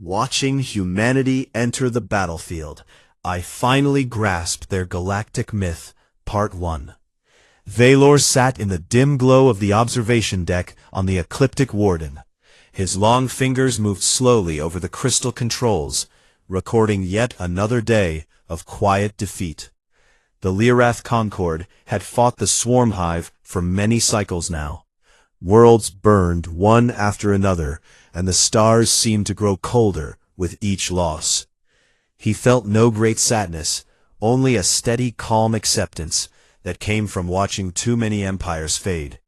Watching humanity enter the battlefield, I finally grasped their galactic myth, Part 1. Valor sat in the dim glow of the observation deck on the Ecliptic Warden. His long fingers moved slowly over the crystal controls, recording yet another day of quiet defeat. The Lyrath Concord had fought the Swarm Hive for many cycles now. Worlds burned one after another, and the stars seemed to grow colder with each loss. He felt no great sadness, only a steady, calm acceptance that came from watching too many empires fade.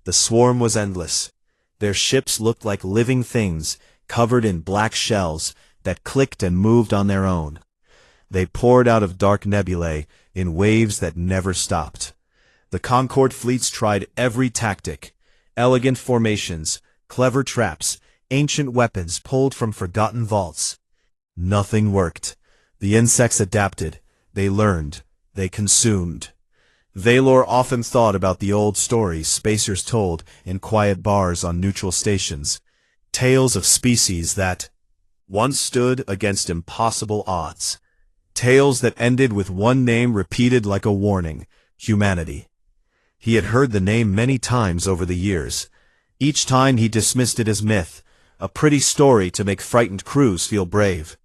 The swarm was endless. Their ships looked like living things, covered in black shells that clicked and moved on their own. They poured out of dark nebulae in waves that never stopped. The Concord fleets tried every tactic: elegant formations, clever traps, ancient weapons pulled from forgotten vaults. Nothing worked. The insects adapted, they learned, they consumed. Valor often thought about the old stories spacers told in quiet bars on neutral stations, tales of species that once stood against impossible odds, tales that ended with one name repeated like a warning: humanity. He had heard the name many times over the years. Each time he dismissed it as myth, a pretty story to make frightened crews feel brave.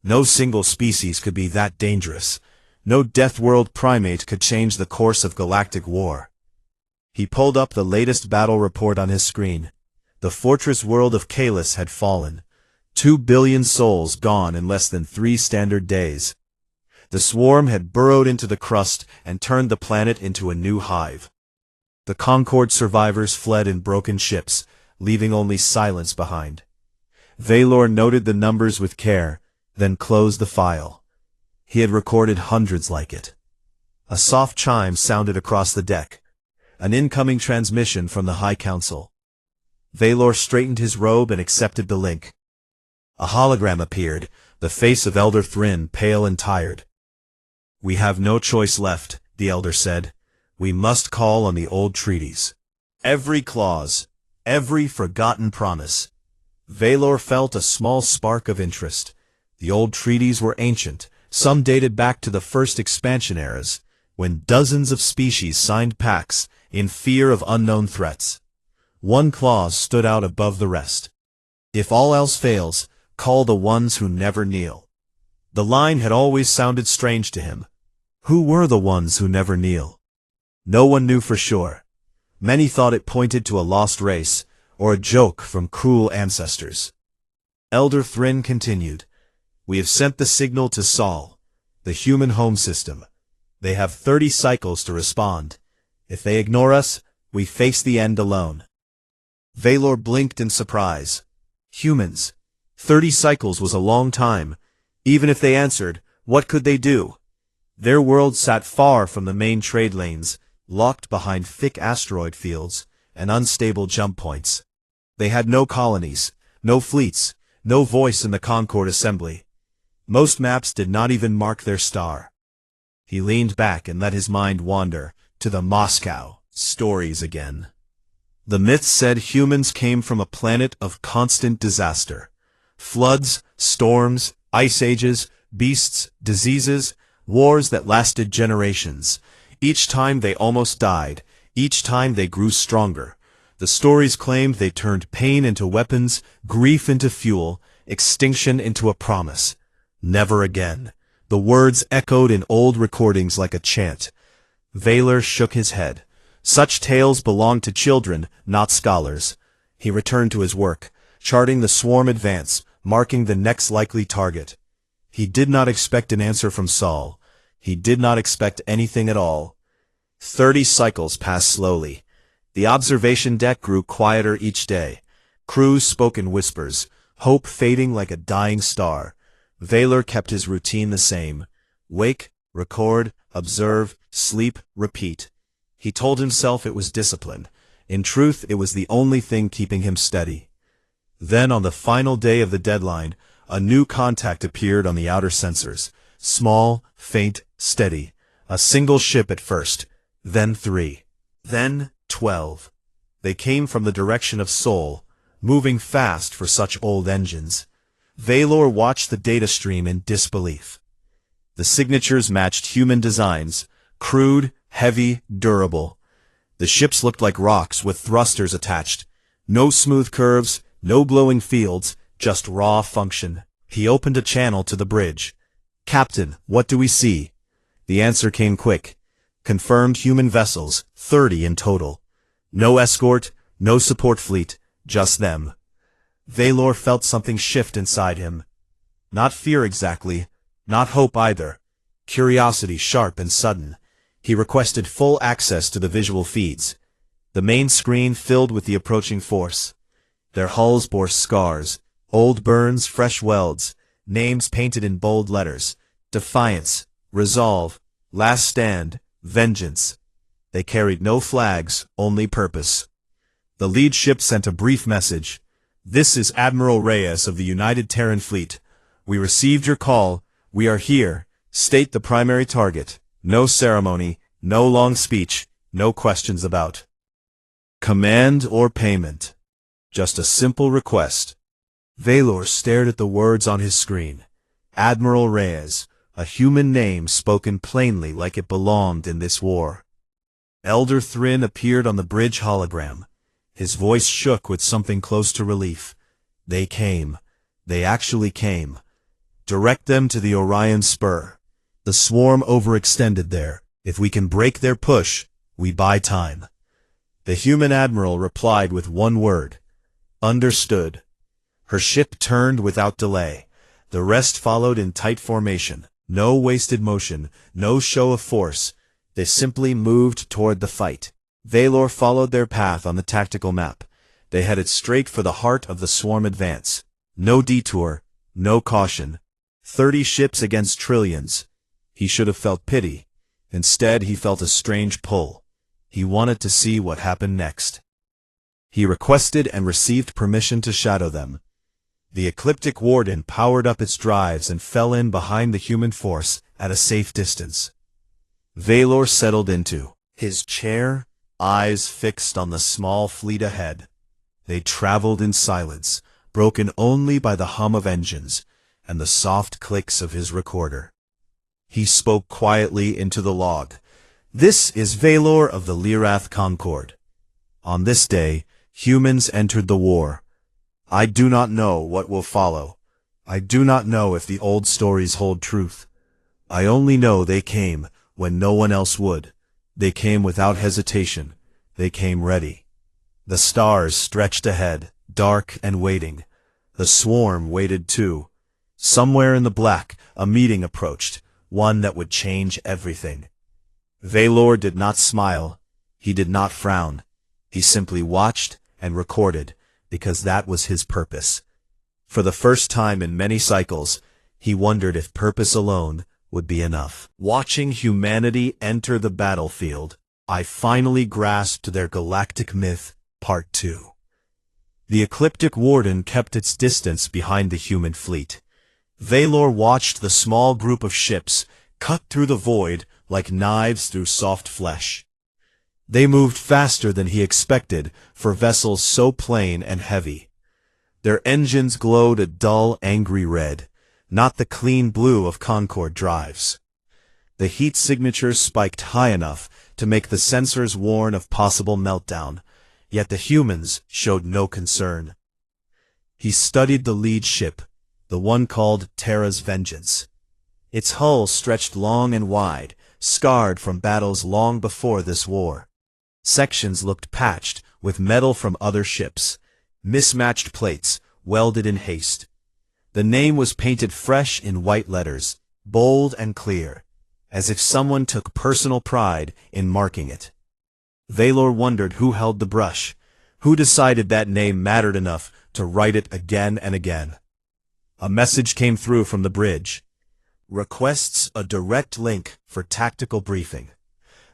No single species could be that dangerous. No death-world primate could change the course of galactic war. He pulled up the latest battle report on his screen. The fortress world of Kalis had fallen. 2 billion souls gone in less than 3 standard days. The swarm had burrowed into the crust and turned the planet into a new hive. The Concord survivors fled in broken ships, leaving only silence behind. Valor noted the numbers with care, then closed the file. He had recorded hundreds like it. A soft chime sounded across the deck. An incoming transmission from the High Council. Valor straightened his robe and accepted the link. A hologram appeared, the face of Elder Thrin pale and tired. "We have no choice left," the Elder said. "We must call on the old treaties. Every clause, every forgotten promise." Valor felt a small spark of interest. The old treaties were ancient. Some dated back to the first expansion eras, when dozens of species signed pacts in fear of unknown threats. One clause stood out above the rest. "If all else fails, call the ones who never kneel." The line had always sounded strange to him. Who were the ones who never kneel? No one knew for sure. Many thought it pointed to a lost race, or a joke from cruel ancestors. Elder Thrin continued, "We have sent the signal to Sol, the human home system. They have 30 cycles to respond. If they ignore us, we face the end alone." Valor blinked in surprise. Humans. 30 cycles was a long time. Even if they answered, what could they do? Their world sat far from the main trade lanes, locked behind thick asteroid fields and unstable jump points. They had no colonies, no fleets, no voice in the Concord Assembly. Most maps did not even mark their star. He leaned back and let his mind wander to the Moscow stories again. The myths said humans came from a planet of constant disaster. Floods, storms, ice ages, beasts, diseases, wars that lasted generations. Each time they almost died, each time they grew stronger. The stories claimed they turned pain into weapons, grief into fuel, extinction into a promise. Never again. The words echoed in old recordings like a chant. Valor shook his head. Such tales belonged to children, not scholars. He returned to his work, charting the swarm advance, marking the next likely target. He did not expect an answer from Sol. He did not expect anything at all. 30 cycles passed slowly. The observation deck grew quieter each day. Crews spoke in whispers, hope fading like a dying star. Valor kept his routine the same. Wake, record, observe, sleep, repeat. He told himself it was discipline. In truth, it was the only thing keeping him steady. Then, on the final day of the deadline, a new contact appeared on the outer sensors. Small, faint, steady. A single ship at first, then 3. Then 12. They came from the direction of Sol, moving fast for such old engines. Valor watched the data stream in disbelief. The signatures matched human designs, crude, heavy, durable. The ships looked like rocks with thrusters attached. No smooth curves, no glowing fields, just raw function. He opened a channel to the bridge. "Captain, what do we see?" The answer came quick. Confirmed human vessels, 30 in total. No escort, no support fleet, just them. Valor felt something shift inside him. Not fear exactly, not hope either. Curiosity sharp and sudden. He requested full access to the visual feeds. The main screen filled with the approaching force. Their hulls bore scars, old burns, fresh welds, names painted in bold letters. Defiance, resolve, last stand, vengeance. They carried no flags, only purpose. The lead ship sent a brief message. "This is Admiral Reyes of the United Terran Fleet. We received your call. We are here. State the primary target. No ceremony, no long speech, no questions about command or payment. Just a simple request." Valor stared at the words on his screen. Admiral Reyes, a human name spoken plainly like it belonged in this war. Elder Thrin appeared on the bridge hologram. His voice shook with something close to relief. "They came. They actually came. Direct them to the Orion Spur. The swarm overextended there. If we can break their push, we buy time." The human admiral replied with one word. "Understood." Her ship turned without delay. The rest followed in tight formation. No wasted motion, no show of force. They simply moved toward the fight. Valor followed their path on the tactical map. They headed straight for the heart of the swarm advance. No detour, no caution. 30 ships against trillions. He should have felt pity. Instead, he felt a strange pull. He wanted to see what happened next. He requested and received permission to shadow them. The Ecliptic Warden powered up its drives and fell in behind the human force at a safe distance. Valor settled into his chair, eyes fixed on the small fleet ahead. They traveled in silence, broken only by the hum of engines and the soft clicks of his recorder. He spoke quietly into the log. "This is Valor of the Lyrath Concord. On this day, humans entered the war. I do not know what will follow. I do not know if the old stories hold truth. I only know they came when no one else would. They came without hesitation. They came ready." The stars stretched ahead, dark and waiting. The swarm waited too. Somewhere in the black, a meeting approached, one that would change everything. Valor did not smile. He did not frown. He simply watched and recorded, because that was his purpose. For the first time in many cycles, he wondered if purpose alone would be enough. Watching humanity enter the battlefield, I finally grasped their galactic myth, Part 2. The Ecliptic Warden kept its distance behind the human fleet. Valor watched the small group of ships cut through the void like knives through soft flesh. They moved faster than he expected for vessels so plain and heavy. Their engines glowed a dull, angry red, not the clean blue of Concord drives. The heat signatures spiked high enough to make the sensors warn of possible meltdown, yet the humans showed no concern. He studied the lead ship, the one called Terra's Vengeance. Its hull stretched long and wide, scarred from battles long before this war. Sections looked patched with metal from other ships, mismatched plates, welded in haste. The name was painted fresh in white letters, bold and clear, as if someone took personal pride in marking it. Valor wondered who held the brush, who decided that name mattered enough to write it again and again. A message came through from the bridge. Requests a direct link for tactical briefing.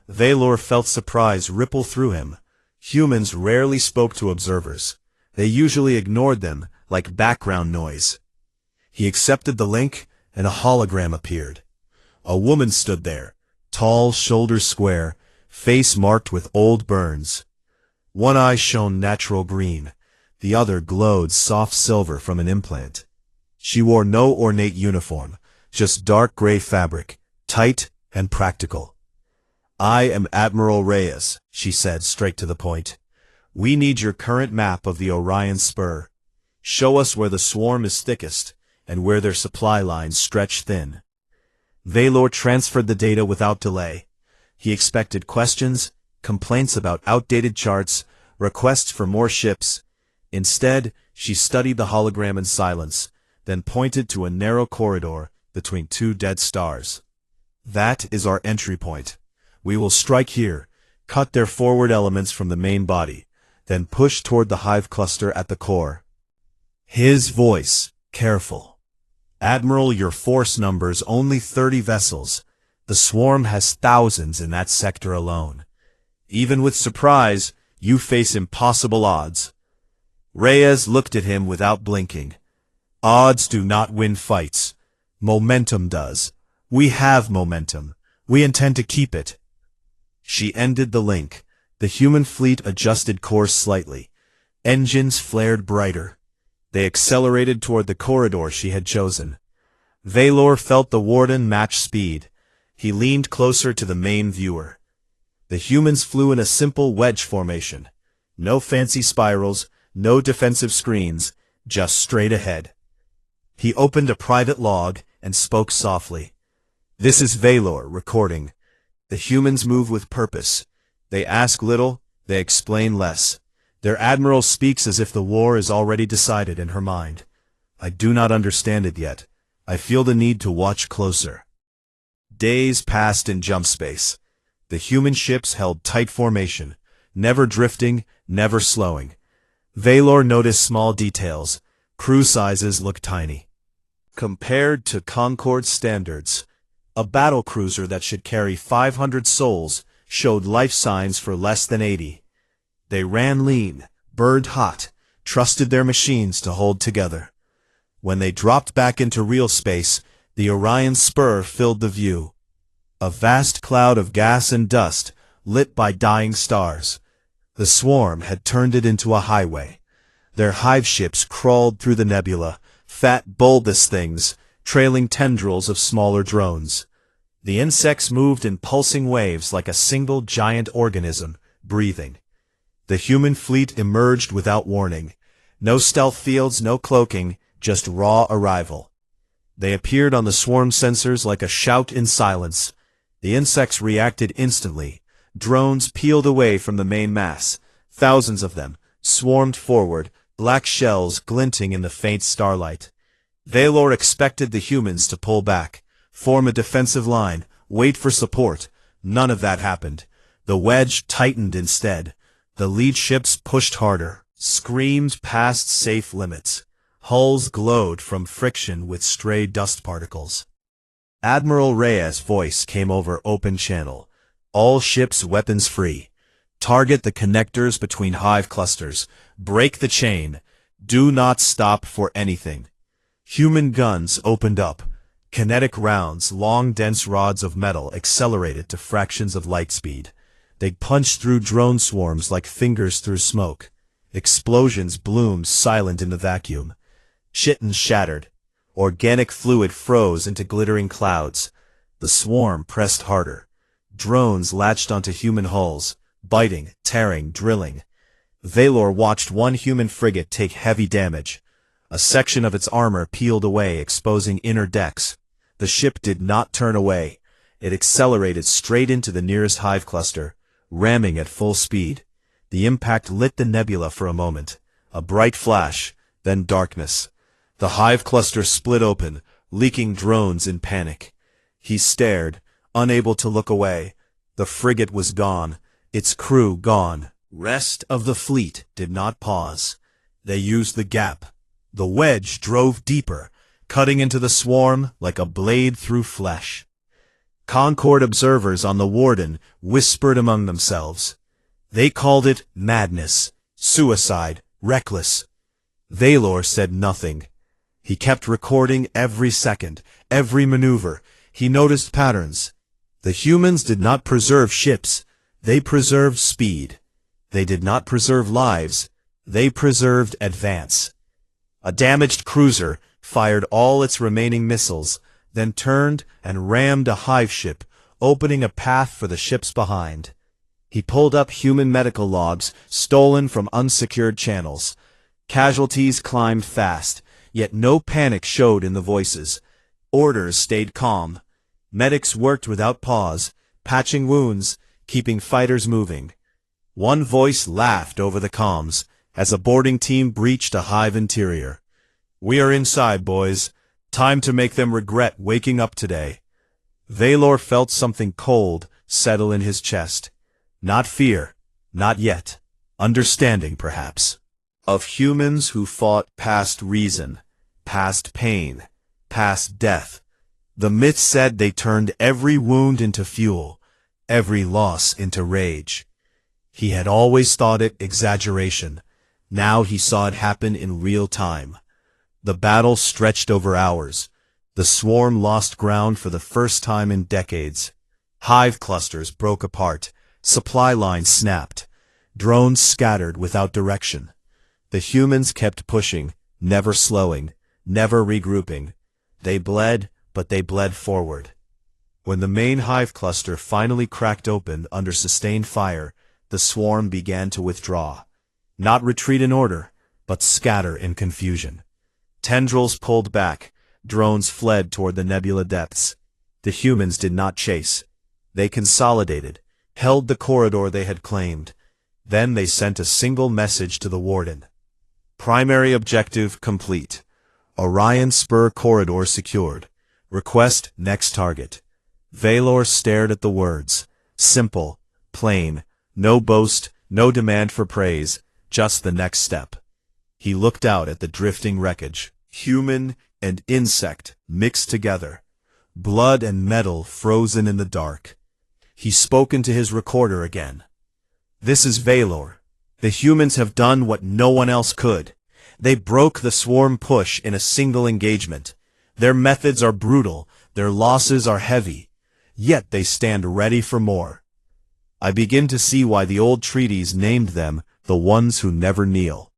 Valor felt surprise ripple through him. Humans rarely spoke to observers. They usually ignored them like background noise. He accepted the link, and a hologram appeared. A woman stood there, tall, shoulders square, face marked with old burns. One eye shone natural green, the other glowed soft silver from an implant. She wore no ornate uniform, just dark gray fabric, tight and practical. "I am Admiral Reyes," she said straight to the point. "We need your current map of the Orion Spur. Show us where the swarm is thickest, and where their supply lines stretch thin." Valor transferred the data without delay. He expected questions, complaints about outdated charts, requests for more ships. Instead, she studied the hologram in silence, then pointed to a narrow corridor between two dead stars. "That is our entry point. We will strike here, cut their forward elements from the main body, then push toward the hive cluster at the core." His voice, careful. "Admiral, your force numbers only 30 vessels. The swarm has thousands in that sector alone. Even with surprise, you face impossible odds." Reyes looked at him without blinking. "Odds do not win fights. Momentum does. We have momentum. We intend to keep it." She ended the link. The human fleet adjusted course slightly. Engines flared brighter. They accelerated toward the corridor she had chosen. Valor felt the warden match speed. He leaned closer to the main viewer. The humans flew in a simple wedge formation. No fancy spirals, no defensive screens, just straight ahead. He opened a private log and spoke softly. "This is Valor recording. The humans move with purpose. They ask little, they explain less. Their admiral speaks as if the war is already decided in her mind. I do not understand it yet. I feel the need to watch closer." Days passed in jump space. The human ships held tight formation, never drifting, never slowing. Valor noticed small details. Crew sizes looked tiny. Compared to Concorde standards, a battlecruiser that should carry 500 souls showed life signs for less than 80. They ran lean, burned hot, trusted their machines to hold together. When they dropped back into real space, the Orion Spur filled the view. A vast cloud of gas and dust, lit by dying stars. The swarm had turned it into a highway. Their hive ships crawled through the nebula, fat, bulbous things, trailing tendrils of smaller drones. The insects moved in pulsing waves like a single giant organism, breathing. The human fleet emerged without warning. No stealth fields, no cloaking, just raw arrival. They appeared on the swarm sensors like a shout in silence. The insects reacted instantly. Drones peeled away from the main mass. Thousands of them swarmed forward, black shells glinting in the faint starlight. Valor expected the humans to pull back, form a defensive line, wait for support. None of that happened. The wedge tightened instead. The lead ships pushed harder, screamed past safe limits. Hulls glowed from friction with stray dust particles. Admiral Reyes' voice came over open channel. "All ships weapons free. Target the connectors between hive clusters. Break the chain. Do not stop for anything." Human guns opened up. Kinetic rounds, long dense rods of metal, accelerated to fractions of light speed. They punched through drone swarms like fingers through smoke. Explosions bloomed silent in the vacuum. Chittins shattered. Organic fluid froze into glittering clouds. The swarm pressed harder. Drones latched onto human hulls, biting, tearing, drilling. Valor watched one human frigate take heavy damage. A section of its armor peeled away, exposing inner decks. The ship did not turn away. It accelerated straight into the nearest hive cluster, ramming at full speed. The impact lit the nebula for a moment. A bright flash, then darkness. The hive cluster split open, leaking drones in panic. He stared, unable to look away. The frigate was gone, its crew gone. Rest of the fleet did not pause. They used the gap. The wedge drove deeper, cutting into the swarm like a blade through flesh. Concorde observers on the Warden whispered among themselves. They called it madness, suicide, reckless. Valor said nothing. He kept recording every second, every maneuver. He noticed patterns. The humans did not preserve ships. They preserved speed. They did not preserve lives. They preserved advance. A damaged cruiser, fired all its remaining missiles, then turned and rammed a hive ship, opening a path for the ships behind. He pulled up human medical logs stolen from unsecured channels. Casualties climbed fast, yet no panic showed in the voices. Orders stayed calm. Medics worked without pause, patching wounds, keeping fighters moving. One voice laughed over the comms as a boarding team breached a hive interior. "We are inside, boys. Time to make them regret waking up today." Valor felt something cold settle in his chest. Not fear, not yet. Understanding, perhaps. Of humans who fought past reason, past pain, past death. The myth said they turned every wound into fuel, every loss into rage. He had always thought it exaggeration. Now he saw it happen in real time. The battle stretched over hours. The swarm lost ground for the first time in decades. Hive clusters broke apart. Supply lines snapped. Drones scattered without direction. The humans kept pushing, never slowing, never regrouping. They bled, but they bled forward. When the main hive cluster finally cracked open under sustained fire, the swarm began to withdraw. Not retreat in order, but scatter in confusion. Tendrils pulled back. Drones fled toward the nebula depths. The humans did not chase. They consolidated, held the corridor they had claimed. Then they sent a single message to the warden. Primary objective complete. Orion Spur corridor secured. Request next target. Valor stared at the words. Simple, plain, no boast, no demand for praise, just the next step. He looked out at the drifting wreckage. Human and insect mixed together. Blood and metal frozen in the dark. He spoke into his recorder again. "This is Valor. The humans have done what no one else could. They broke the swarm push in a single engagement. Their methods are brutal, their losses are heavy, yet they stand ready for more. I begin to see why the old treaties named them the ones who never kneel."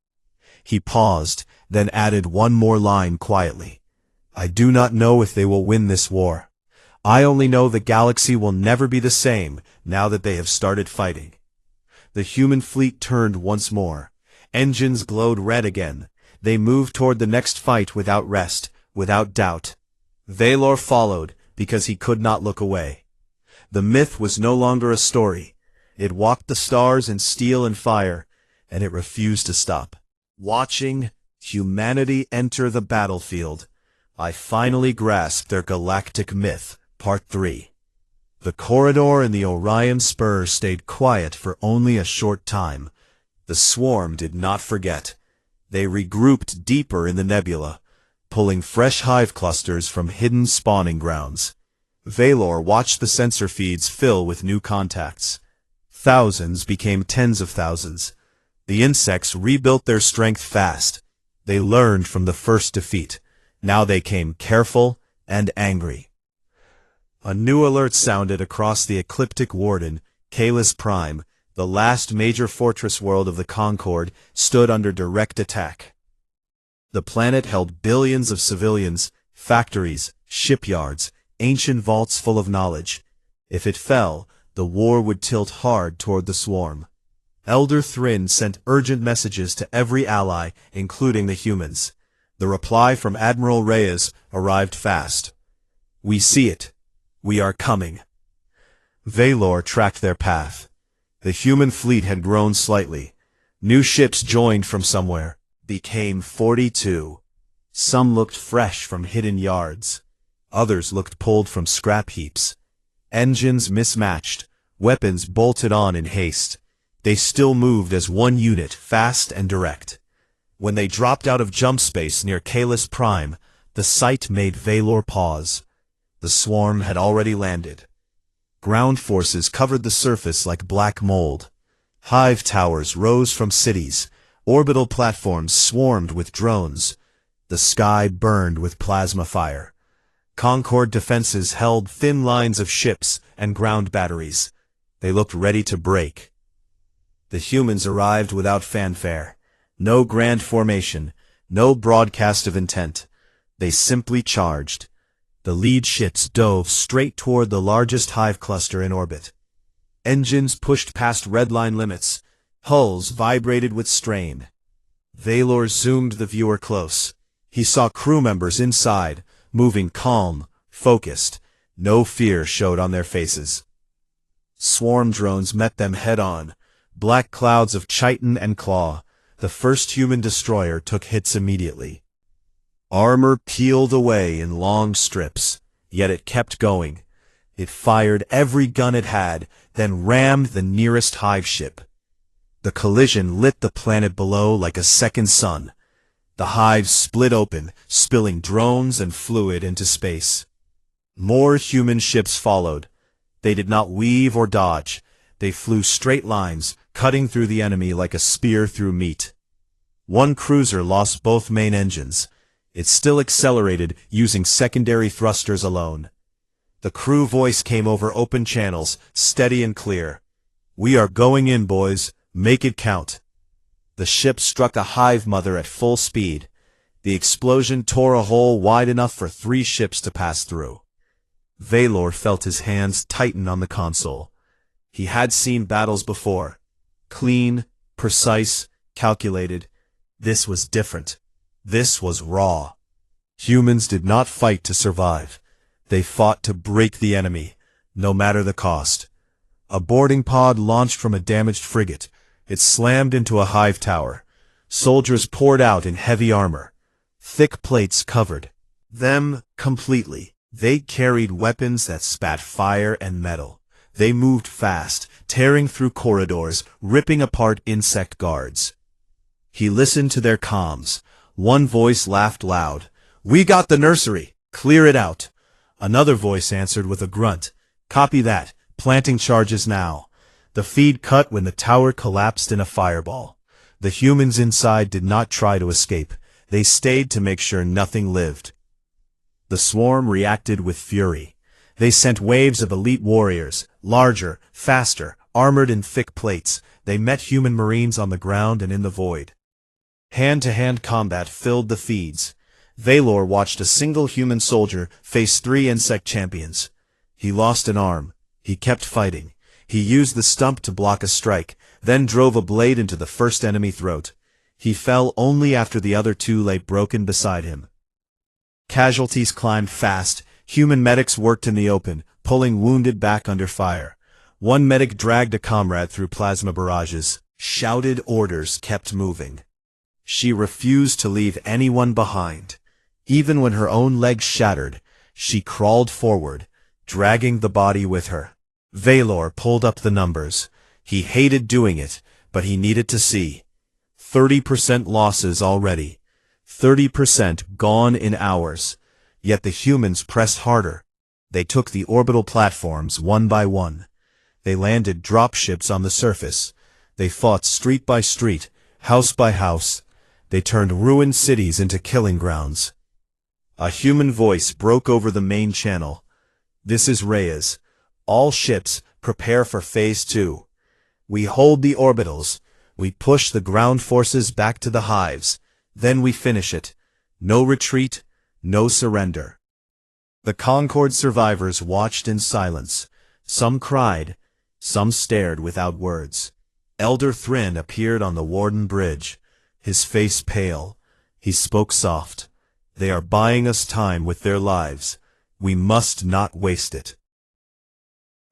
He paused, then added one more line quietly. "I do not know if they will win this war. I only know the galaxy will never be the same now that they have started fighting." The human fleet turned once more. Engines glowed red again. They moved toward the next fight without rest, without doubt. Valor followed because he could not look away. The myth was no longer a story. It walked the stars in steel and fire, and it refused to stop. Watching humanity enter the battlefield, I finally grasped their galactic myth, Part 3. The corridor and the Orion Spur stayed quiet for only a short time. The swarm did not forget. They regrouped deeper in the nebula, pulling fresh hive clusters from hidden spawning grounds. Valor watched the sensor feeds fill with new contacts. Thousands became tens of thousands. The insects rebuilt their strength fast. They learned from the first defeat. Now they came careful and angry. A new alert sounded across the ecliptic warden. Kalis Prime, the last major fortress world of the Concord, stood under direct attack. The planet held billions of civilians, factories, shipyards, ancient vaults full of knowledge. If it fell, the war would tilt hard toward the swarm. Elder Thrin sent urgent messages to every ally, including the humans. The reply from Admiral Reyes arrived fast. "We see it. We are coming." Valor tracked their path. The human fleet had grown slightly. New ships joined from somewhere. Became 42. Some looked fresh from hidden yards. Others looked pulled from scrap heaps. Engines mismatched. Weapons bolted on in haste. They still moved as one unit, fast and direct. When they dropped out of jump space near Kalis Prime, the sight made Valor pause. The swarm had already landed. Ground forces covered the surface like black mold. Hive towers rose from cities. Orbital platforms swarmed with drones. The sky burned with plasma fire. Concord defenses held thin lines of ships and ground batteries. They looked ready to break. The humans arrived without fanfare. No grand formation, no broadcast of intent. They simply charged. The lead ships dove straight toward the largest hive cluster in orbit. Engines pushed past redline limits. Hulls vibrated with strain. Valor zoomed the viewer close. He saw crew members inside, moving calm, focused. No fear showed on their faces. Swarm drones met them head-on. Black clouds of chitin and claw. The first human destroyer took hits immediately. Armor peeled away in long strips, yet it kept going. It fired every gun it had, then rammed the nearest hive ship. The collision lit the planet below like a second sun. The hive split open, spilling drones and fluid into space. More human ships followed. They did not weave or dodge. They flew straight lines, cutting through the enemy like a spear through meat. One cruiser lost both main engines. It still accelerated, using secondary thrusters alone. The crew voice came over open channels, steady and clear. "We are going in, boys. Make it count." The ship struck a hive mother at full speed. The explosion tore a hole wide enough for 3 ships to pass through. Valor felt his hands tighten on the console. He had seen battles before. Clean, precise, calculated. This was different. This was raw. Humans did not fight to survive. They fought to break the enemy, no matter the cost. A boarding pod launched from a damaged frigate. It slammed into a hive tower. Soldiers poured out in heavy armor. Thick plates covered them completely. They carried weapons that spat fire and metal. They moved fast, tearing through corridors, ripping apart insect guards. He listened to their comms. One voice laughed loud. "We got the nursery. Clear it out." Another voice answered with a grunt. "Copy that. Planting charges now." The feed cut when the tower collapsed in a fireball. The humans inside did not try to escape. They stayed to make sure nothing lived. The swarm reacted with fury. They sent waves of elite warriors, larger, faster, armored in thick plates. They met human marines on the ground and in the void. Hand-to-hand combat filled the feeds. Valor watched a single human soldier face 3 insect champions. He lost an arm. He kept fighting. He used the stump to block a strike, then drove a blade into the first enemy throat. He fell only after the other 2 lay broken beside him. Casualties climbed fast. Human medics worked in the open, pulling wounded back under fire. One medic dragged a comrade through plasma barrages. Shouted orders kept moving. She refused to leave anyone behind. Even when her own legs shattered, she crawled forward, dragging the body with her. Valor pulled up the numbers. He hated doing it, but he needed to see. 30% losses already. 30% gone in hours. Yet the humans pressed harder. They took the orbital platforms one by one. They landed dropships on the surface. They fought street by street, house by house. They turned ruined cities into killing grounds. A human voice broke over the main channel. "This is Reyes. All ships, prepare for Phase 2. We hold the orbitals. We push the ground forces back to the hives. Then we finish it. No retreat, no surrender." The Concorde survivors watched in silence. Some cried. Some stared without words. Elder Thrin appeared on the Warden Bridge. His face pale. He spoke soft. "They are buying us time with their lives. We must not waste it."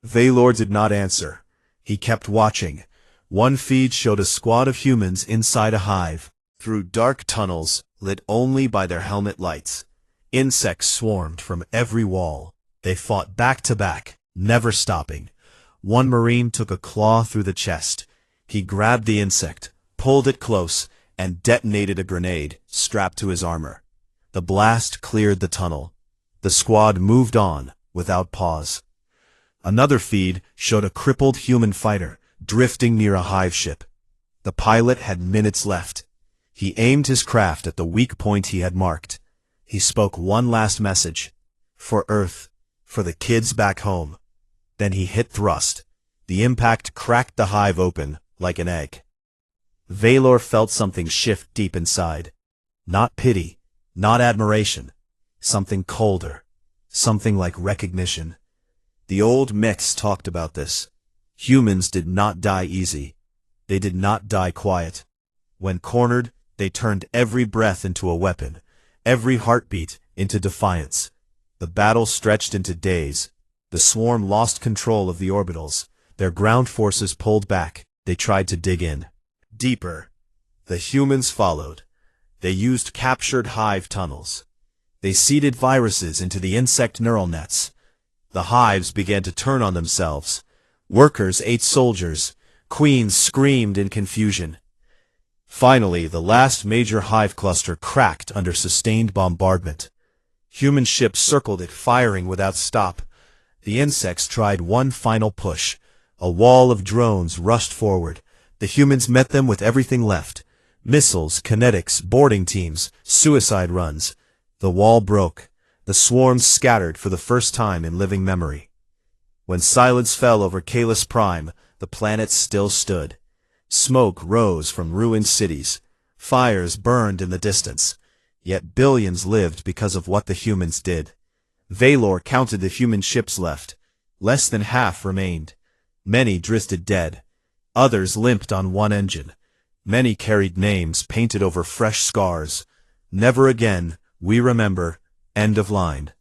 Valor did not answer. He kept watching. One feed showed a squad of humans inside a hive, through dark tunnels, lit only by their helmet lights. Insects swarmed from every wall. They fought back to back, never stopping. One Marine took a claw through the chest. He grabbed the insect, pulled it close, and detonated a grenade strapped to his armor. The blast cleared the tunnel. The squad moved on, without pause. Another feed showed a crippled human fighter, drifting near a hive ship. The pilot had minutes left. He aimed his craft at the weak point he had marked. He spoke one last message. For Earth, for the kids back home. Then he hit thrust. The impact cracked the hive open, like an egg. Valor felt something shift deep inside. Not pity, not admiration, something colder, something like recognition. The old myths talked about this. Humans did not die easy. They did not die quiet. When cornered, they turned every breath into a weapon, every heartbeat into defiance. The battle stretched into days. The swarm lost control of the orbitals. Their ground forces pulled back. They tried to dig in. Deeper. The humans followed. They used captured hive tunnels. They seeded viruses into the insect neural nets. The hives began to turn on themselves. Workers ate soldiers. Queens screamed in confusion. Finally, the last major hive cluster cracked under sustained bombardment. Human ships circled it, firing without stop. The insects tried one final push. A wall of drones rushed forward. The humans met them with everything left. Missiles, kinetics, boarding teams, suicide runs. The wall broke. The swarms scattered for the first time in living memory. When silence fell over Kalis Prime, the planet still stood. Smoke rose from ruined cities. Fires burned in the distance. Yet billions lived because of what the humans did. Valor counted the human ships left. Less than half remained. Many drifted dead. Others limped on one engine. Many carried names painted over fresh scars. Never again, we remember. End of line.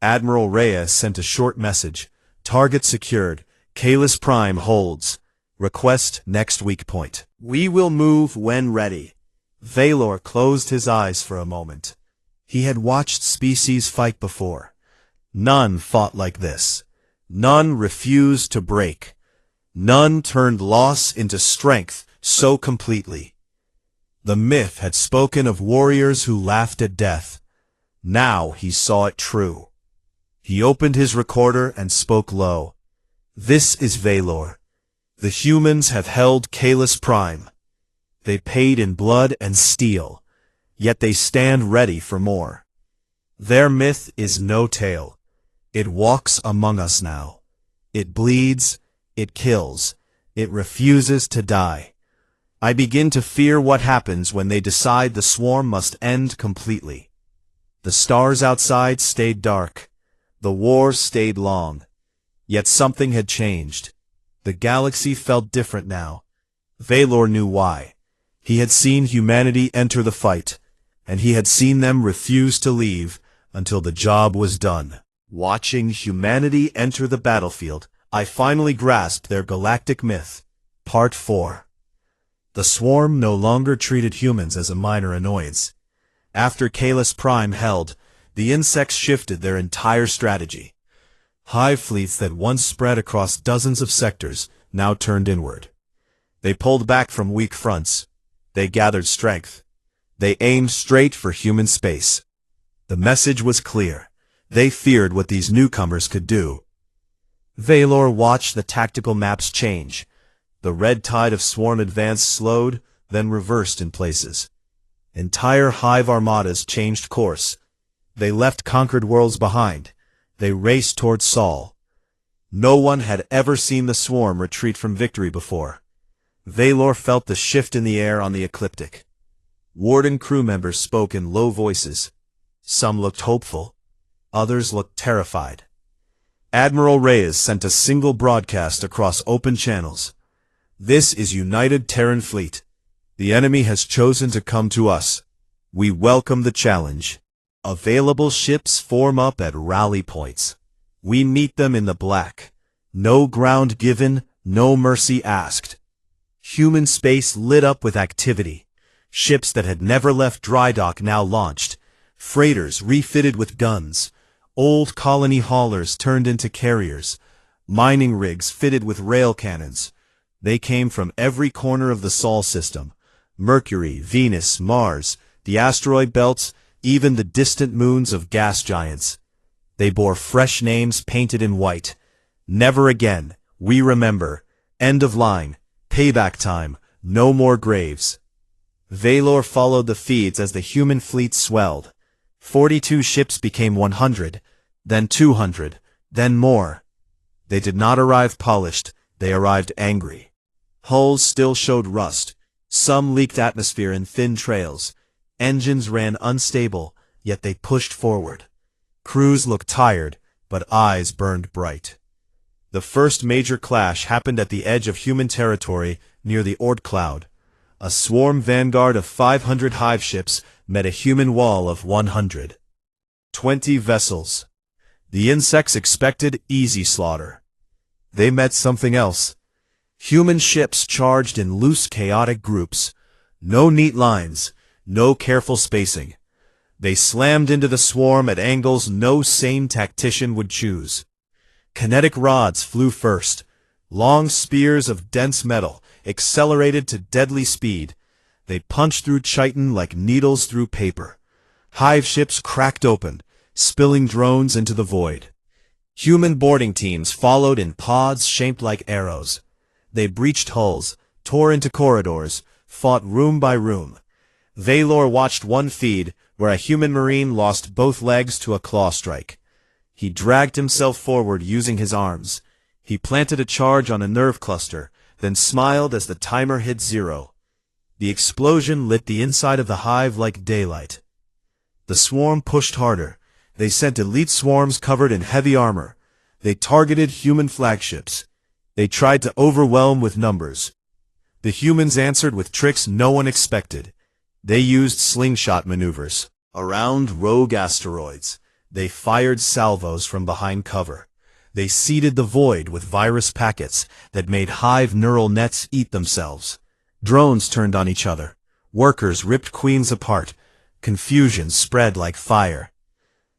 Admiral Reyes sent a short message. Target secured. Kalis Prime holds. Request next week point. We will move when ready. Valor closed his eyes for a moment. He had watched species fight before. None fought like this. None refused to break. None turned loss into strength so completely. The myth had spoken of warriors who laughed at death. Now he saw it true. He opened his recorder and spoke low. This is Valor. The humans have held Kalis Prime. They paid in blood and steel, yet they stand ready for more. Their myth is no tale. It walks among us now. It bleeds, it kills, it refuses to die. I begin to fear what happens when they decide the swarm must end completely. The stars outside stayed dark. The war stayed long. Yet something had changed. The galaxy felt different now. Valor knew why. He had seen humanity enter the fight, and he had seen them refuse to leave until the job was done. Watching humanity enter the battlefield, I finally grasped their galactic myth. Part 4. The swarm no longer treated humans as a minor annoyance. After Kalis Prime held, the insects shifted their entire strategy. Hive fleets that once spread across dozens of sectors now turned inward. They pulled back from weak fronts. They gathered strength. They aimed straight for human space. The message was clear. They feared what these newcomers could do. Valor watched the tactical maps change. The red tide of swarm advance slowed, then reversed in places. Entire hive armadas changed course. They left conquered worlds behind. They raced toward Sol. No one had ever seen the swarm retreat from victory before. Valor felt the shift in the air on the ecliptic. Warden crew members spoke in low voices. Some looked hopeful. Others looked terrified. Admiral Reyes sent a single broadcast across open channels. This is United Terran Fleet. The enemy has chosen to come to us. We welcome the challenge. Available ships form up at rally points. We meet them in the black. No ground given, no mercy asked. Human space lit up with activity. Ships that had never left dry dock now launched. Freighters refitted with guns. Old colony haulers turned into carriers. Mining rigs fitted with rail cannons. They came from every corner of the Sol system. Mercury, Venus, Mars, the asteroid belts, even the distant moons of gas giants. They bore fresh names painted in white. Never again, we remember. End of line. Payback time. No more graves. Valor followed the feeds as the human fleet swelled. 42 ships became 100, then 200, then more. They did not arrive polished, they arrived angry. Hulls still showed rust. Some leaked atmosphere in thin trails. Engines ran unstable, yet they pushed forward. Crews looked tired, but eyes burned bright. The first major clash happened at the edge of human territory near the Oort Cloud. A swarm vanguard of 500 hive ships met a human wall of 120 vessels. The insects expected easy slaughter. They met something else. Human ships charged in loose, chaotic groups. No neat lines, no careful spacing. They slammed into the swarm at angles no sane tactician would choose. Kinetic rods flew first. Long spears of dense metal accelerated to deadly speed. They punched through chitin like needles through paper. Hive ships cracked open, spilling drones into the void. Human boarding teams followed in pods shaped like arrows. They breached hulls, tore into corridors, fought room by room. Valor watched one feed where a human marine lost both legs to a claw strike. He dragged himself forward using his arms. He planted a charge on a nerve cluster, then smiled as the timer hit 0. The explosion lit the inside of the hive like daylight. The swarm pushed harder. They sent elite swarms covered in heavy armor. They targeted human flagships. They tried to overwhelm with numbers. The humans answered with tricks no one expected. They used slingshot maneuvers. Around rogue asteroids, they fired salvos from behind cover. They seeded the void with virus packets that made hive neural nets eat themselves. Drones turned on each other. Workers ripped queens apart. Confusion spread like fire.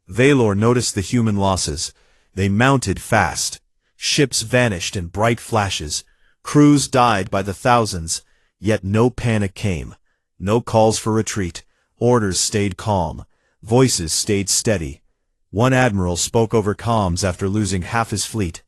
Valor noticed the human losses. They mounted fast. Ships vanished in bright flashes. Crews died by the thousands. Yet no panic came. No calls for retreat. Orders stayed calm. Voices stayed steady. One admiral spoke over comms after losing half his fleet.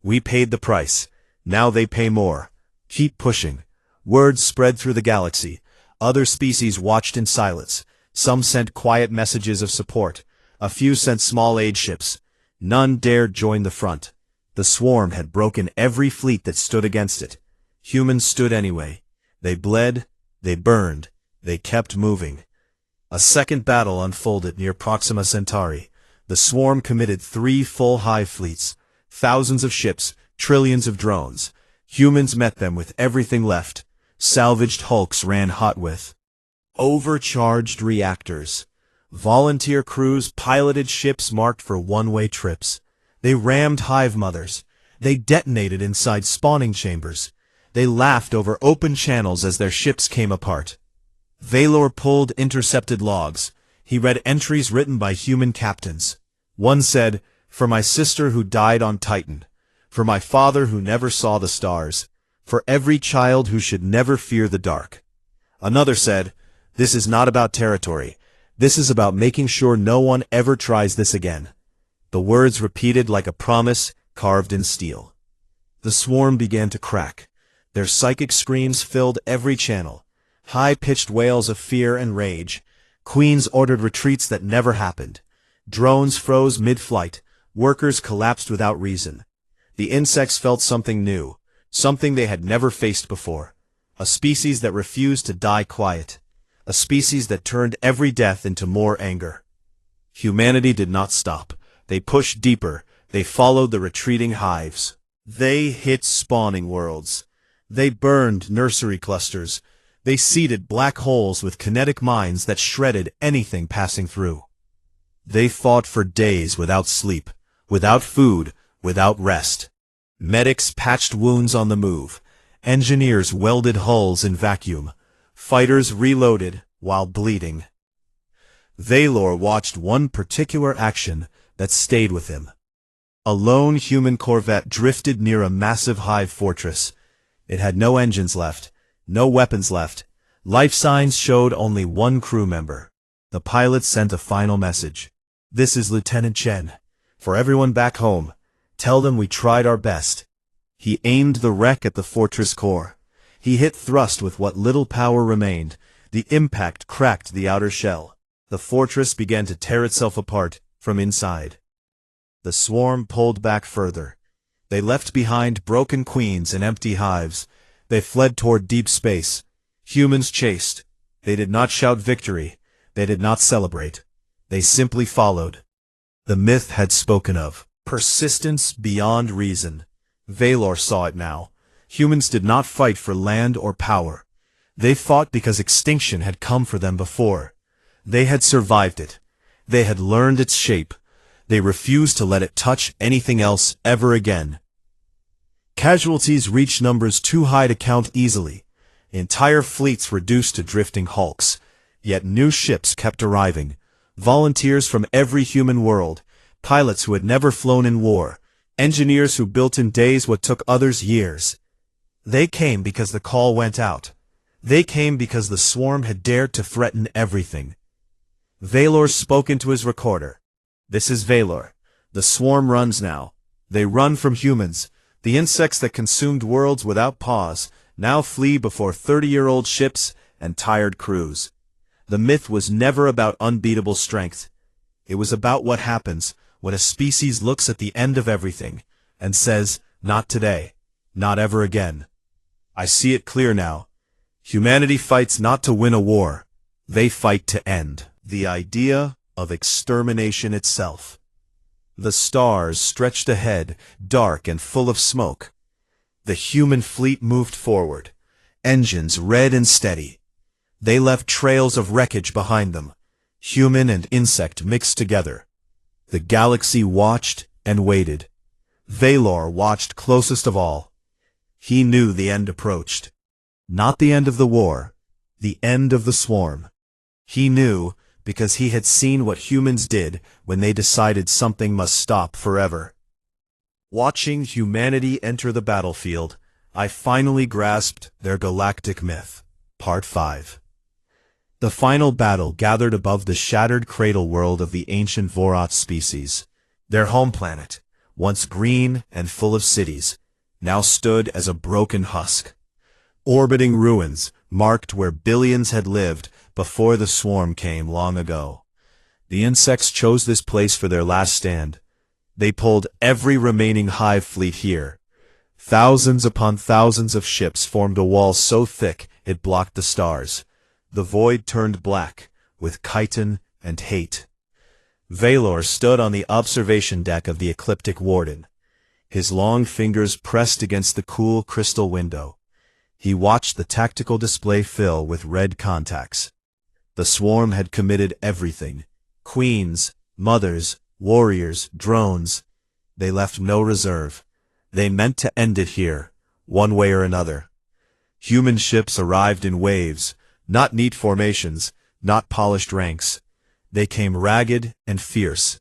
"We paid the price. Now they pay more. Keep pushing." Words spread through the galaxy. Other species watched in silence. Some sent quiet messages of support. A few sent small aid ships. None dared join the front. The swarm had broken every fleet that stood against it. Humans stood anyway. They bled. They burned. They kept moving. A second battle unfolded near Proxima Centauri. The swarm committed 3 full hive fleets. Thousands of ships, trillions of drones. Humans met them with everything left. Salvaged hulks ran hot with overcharged reactors. Volunteer crews piloted ships marked for one-way trips. They rammed hive mothers. They detonated inside spawning chambers. They laughed over open channels as their ships came apart. Valor pulled intercepted logs. He read entries written by human captains. One said, "For my sister who died on Titan. For my father who never saw the stars. For every child who should never fear the dark." Another said, "This is not about territory. This is about making sure no one ever tries this again." The words repeated like a promise carved in steel. The swarm began to crack. Their psychic screams filled every channel. High-pitched wails of fear and rage. Queens ordered retreats that never happened. Drones froze mid-flight. Workers collapsed without reason. The insects felt something new, something they had never faced before. A species that refused to die quiet. A species that turned every death into more anger. Humanity did not stop. They pushed deeper. They followed the retreating hives. They hit spawning worlds. They burned nursery clusters. They seeded black holes with kinetic mines that shredded anything passing through. They fought for days without sleep, without food, without rest. Medics patched wounds on the move. Engineers welded hulls in vacuum. Fighters reloaded while bleeding. Valor watched one particular action that stayed with him. A lone human corvette drifted near a massive hive fortress. It had no engines left, no weapons left. Life signs showed only one crew member. The pilot sent a final message. "This is Lieutenant Chen. For everyone back home, tell them we tried our best." He aimed the wreck at the fortress core. He hit thrust with what little power remained. The impact cracked the outer shell. The fortress began to tear itself apart from inside. The swarm pulled back further. They left behind broken queens and empty hives. They fled toward deep space. Humans chased. They did not shout victory. They did not celebrate. They simply followed. The myth had spoken of persistence beyond reason. Valor saw it now. Humans did not fight for land or power. They fought because extinction had come for them before. They had survived it. They had learned its shape. They refused to let it touch anything else ever again. Casualties reached numbers too high to count easily. Entire fleets reduced to drifting hulks. Yet new ships kept arriving. Volunteers from every human world. Pilots who had never flown in war. Engineers who built in days what took others years. They came because the call went out. They came because the swarm had dared to threaten everything. Valor spoke into his recorder. This is Valor. The swarm runs now. They run from humans. The insects that consumed worlds without pause now flee before 30-year-old ships and tired crews. The myth was never about unbeatable strength. It was about what happens when a species looks at the end of everything and says, not today, not ever again. I see it clear now. Humanity fights not to win a war. They fight to end. The idea of extermination itself. The stars stretched ahead, dark and full of smoke. The human fleet moved forward, engines red and steady. They left trails of wreckage behind them, human and insect mixed together. The galaxy watched and waited. Valor watched closest of all. He knew the end approached. Not the end of the war, the end of the swarm. He knew because he had seen what humans did when they decided something must stop forever. Watching humanity enter the battlefield, I finally grasped their galactic myth. Part 5. The final battle gathered above the shattered cradle world of the ancient Vorat species. Their home planet, once green and full of cities, now stood as a broken husk. Orbiting ruins marked where billions had lived before the swarm came long ago. The insects chose this place for their last stand. They pulled every remaining hive fleet here. Thousands upon thousands of ships formed a wall so thick it blocked the stars. The void turned black, with chitin and hate. Valor stood on the observation deck of the ecliptic warden. His long fingers pressed against the cool crystal window. He watched the tactical display fill with red contacts. The swarm had committed everything. Queens, mothers, warriors, drones. They left no reserve. They meant to end it here, one way or another. Human ships arrived in waves, not neat formations, not polished ranks. They came ragged and fierce.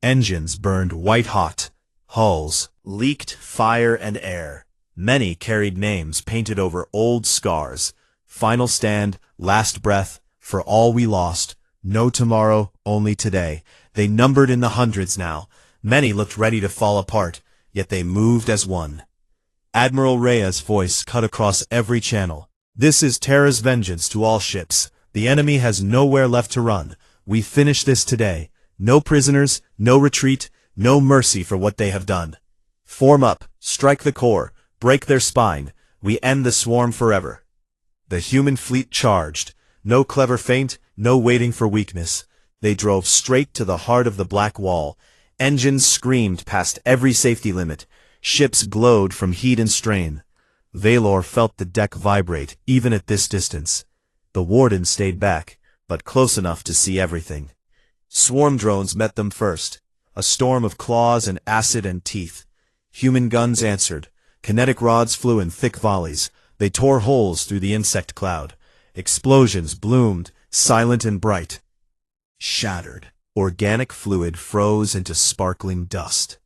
Engines burned white-hot. Hulls leaked fire and air. Many carried names painted over old scars. Final stand, last breath, for all we lost. No tomorrow, only today. They numbered in the hundreds now. Many looked ready to fall apart, yet they moved as one. Admiral Rhea's voice cut across every channel. This is Terra's vengeance to all ships. The enemy has nowhere left to run. We finish this today. No prisoners, no retreat, no mercy for what they have done. Form up, strike the core, break their spine. We end the swarm forever. The human fleet charged. No clever feint, no waiting for weakness. They drove straight to the heart of the black wall. Engines screamed past every safety limit. Ships glowed from heat and strain. Valor felt the deck vibrate, even at this distance. The warden stayed back, but close enough to see everything. Swarm drones met them first. A storm of claws and acid and teeth. Human guns answered. Kinetic rods flew in thick volleys. They tore holes through the insect cloud. Explosions bloomed, silent and bright. Shattered. Organic fluid froze into sparkling dust.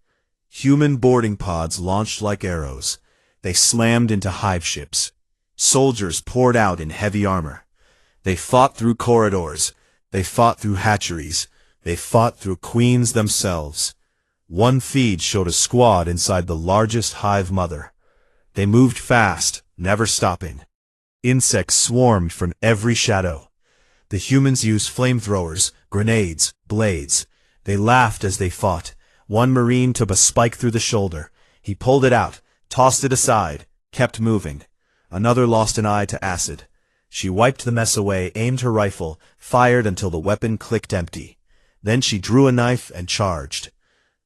Human boarding pods launched like arrows. They slammed into hive ships. Soldiers poured out in heavy armor. They fought through corridors. They fought through hatcheries. They fought through queens themselves. One feed showed a squad inside the largest hive mother. They moved fast, never stopping. Insects swarmed from every shadow. The humans used flamethrowers, grenades, blades. They laughed as they fought. One Marine took a spike through the shoulder. He pulled it out, tossed it aside, kept moving. Another lost an eye to acid. She wiped the mess away, aimed her rifle, fired until the weapon clicked empty. Then she drew a knife and charged.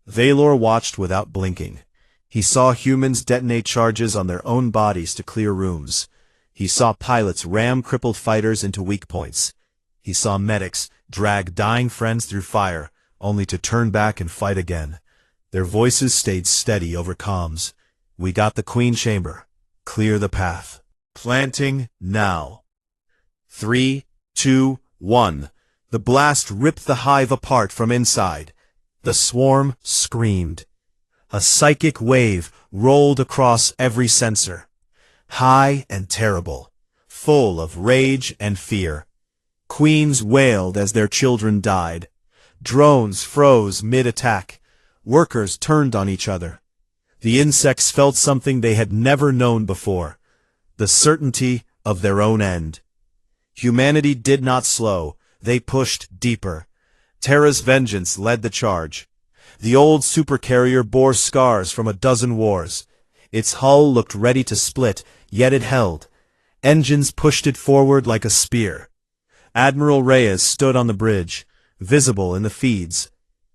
Valor watched without blinking. He saw humans detonate charges on their own bodies to clear rooms. He saw pilots ram crippled fighters into weak points. He saw medics drag dying friends through fire, only to turn back and fight again. Their voices stayed steady over comms. "We got the Queen Chamber. Clear the path. Planting now." 3, 2, 1. The blast ripped the hive apart from inside. The swarm screamed. A psychic wave rolled across every sensor. High and terrible, full of rage and fear. Queens wailed as their children died. Drones froze mid-attack. Workers turned on each other. The insects felt something they had never known before, the certainty of their own end. Humanity did not slow. They pushed deeper. Terra's vengeance led the charge. The old supercarrier bore scars from a dozen wars. Its hull looked ready to split, yet it held. Engines pushed it forward like a spear. Admiral Reyes stood on the bridge, visible in the feeds.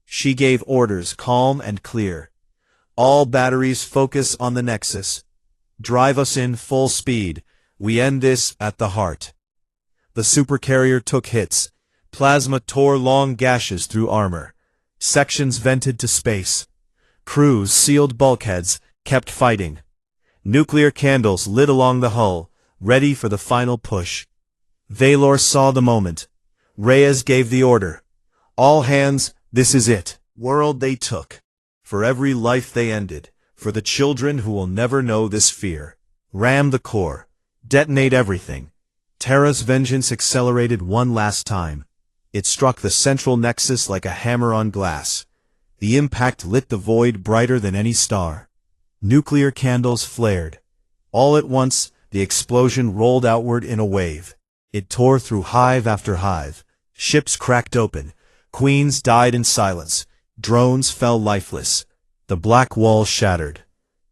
She gave orders calm and clear. "All batteries focus on the Nexus. Drive us in full speed. We end this at the heart." The supercarrier took hits. Plasma tore long gashes through armor. Sections vented to space. Crews sealed bulkheads, kept fighting. Nuclear candles lit along the hull, ready for the final push. Valor saw the moment. Reyes gave the order. "All hands, this is it." World they took. For every life they ended. For the children who will never know this fear. Ram the core. Detonate everything. Terra's vengeance accelerated one last time. It struck the central nexus like a hammer on glass. The impact lit the void brighter than any star. Nuclear candles flared. All at once, the explosion rolled outward in a wave. It tore through hive after hive. Ships cracked open. Queens died in silence. Drones fell lifeless. The black wall shattered.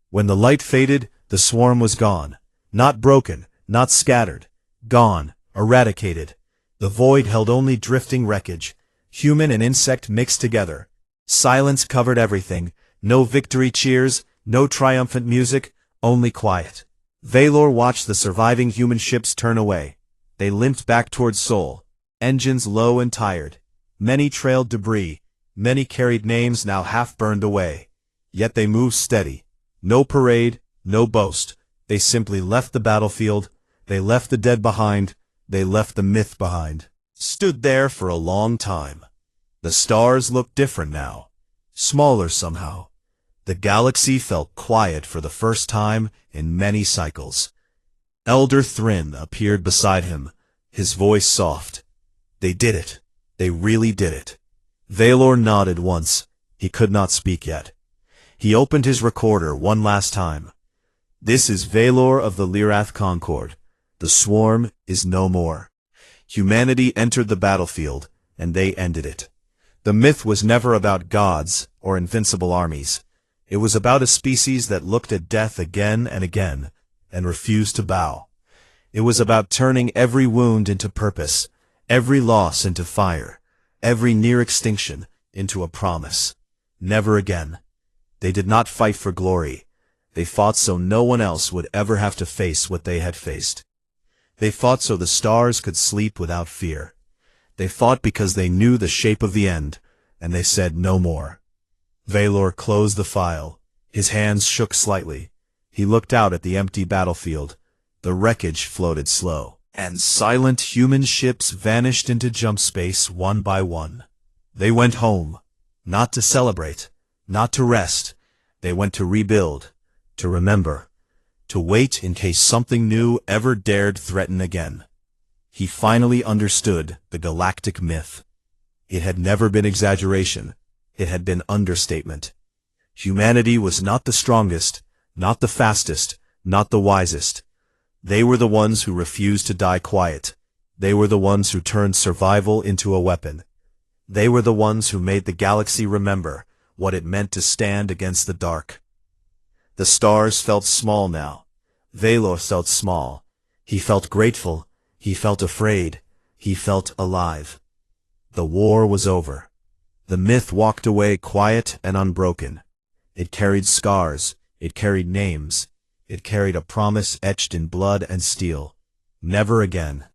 When the light faded, the swarm was gone. Not broken, not scattered. Gone, eradicated. The void held only drifting wreckage. Human and insect mixed together. Silence covered everything. No victory cheers, no triumphant music, only quiet. Valor watched the surviving human ships turn away. They limped back towards Sol, engines low and tired. Many trailed debris. Many carried names now half burned away. Yet they moved steady. No parade, no boast. They simply left the battlefield. They left the dead behind. They left the myth behind. Stood there for a long time. The stars looked different now. Smaller somehow. The galaxy felt quiet for the first time in many cycles. Elder Thrin appeared beside him, his voice soft. They did it. They really did it. Valor nodded once. He could not speak yet. He opened his recorder one last time. "This is Valor of the Lyrath Concord. The swarm is no more." Humanity entered the battlefield, and they ended it. The myth was never about gods or invincible armies. It was about a species that looked at death again and again, and refused to bow. It was about turning every wound into purpose, every loss into fire, every near extinction into a promise. Never again. They did not fight for glory. They fought so no one else would ever have to face what they had faced. They fought so the stars could sleep without fear. They fought because they knew the shape of the end, and they said no more. Valor closed the file. His hands shook slightly. He looked out at the empty battlefield. The wreckage floated slow, and silent human ships vanished into jump space one by one. They went home, not to celebrate, not to rest. They went to rebuild, to remember, to wait in case something new ever dared threaten again. He finally understood the galactic myth. It had never been exaggeration. It had been understatement. Humanity was not the strongest, not the fastest, not the wisest. They were the ones who refused to die quiet. They were the ones who turned survival into a weapon. They were the ones who made the galaxy remember what it meant to stand against the dark. The stars felt small now. Valor felt small. He felt grateful. He felt afraid. He felt alive. The war was over. The myth walked away quiet and unbroken. It carried scars, it carried names, it carried a promise etched in blood and steel. Never again.